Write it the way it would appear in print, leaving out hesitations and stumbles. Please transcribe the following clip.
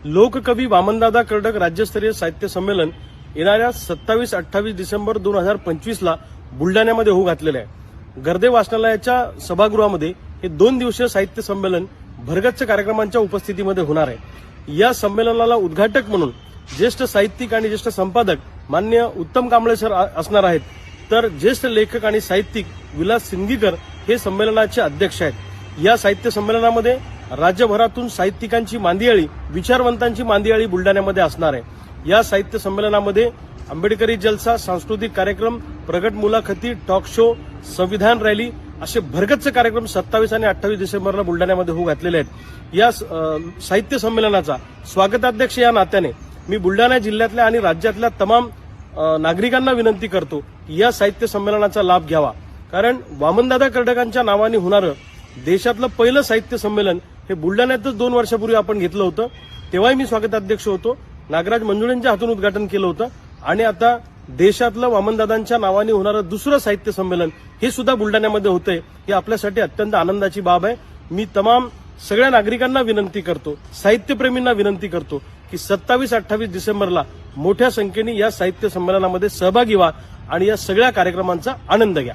लोककवी वामनदादा कर्डक राज्यस्तरीय साहित्य संमेलन येणाऱ्या 27-28 डिसेंबर 2025 ला बुलढाण्यामध्ये होऊ घातलेले आहे। गर्दे वाचनालयाच्या सभागृहामध्ये हे 2 दिवसीय साहित्य संमेलन भरगच्च कार्यक्रमांच्या उपस्थितीमध्ये होणार आहे। या संमेलनाला उद्घाटक म्हणून ज्येष्ठ साहित्यिक आणि ज्येष्ठ संपादक माननीय उत्तम कांबळे सर असणार आहेत, तर ज्येष्ठ लेखक आणि साहित्यिक विलास सिंदगीकर हे संमेलनाचे अध्यक्ष आहेत। या साहित्य संमेलनामध्ये राज्यभरातून साहित्यिकांची मांदियाळी, विचारवंतांची मांदियाळी बुलढाण्यामध्ये असणार आहे। या साहित्य संमेलनामध्ये आंबेडकरी जलसा, सांस्कृतिक कार्यक्रम, प्रगट मुलाखती, टॉक शो, संविधान रॅली असे भरगच्च कार्यक्रम 27 आणि 28 डिसेंबरला बुलढाण्यामध्ये होऊ घातलेले आहेत। या साहित्य संमेलनाचा स्वागताध्यक्ष या नात्याने मी बुलढाणा जिल्ह्यातल्या आणि राज्यातल्या तमाम नागरिकांना विनंती करतो की या साहित्य संमेलनाचा लाभ घ्यावा, कारण वामनदादा कर्डकांच्या नावाने होणारं देशातलं पहिलं साहित्य संमेलन हे बुलढाण्यातच 2 वर्षापूर्वी आपण घेतलं होतं। तेव्हाही मी स्वागताध्यक्ष होतो, नागराज मंजुळेंच्या हातून उद्घाटन केलं होतं आणि आता देशातलं वामनदादांच्या नावाने होणारं दुसरं साहित्य संमेलन हे सुद्धा बुलढाण्यामध्ये होतंय। ही आपल्यासाठी अत्यंत आनंदाची बाब आहे। मी तमाम सगळ्या नागरिकांना विनंती करतो, साहित्यप्रेमींना विनंती करतो की 27-28 डिसेंबरला मोठ्या संख्येने या साहित्य संमेलनामध्ये सहभागी व्हा आणि या सगळ्या कार्यक्रमांचा आनंद घ्या।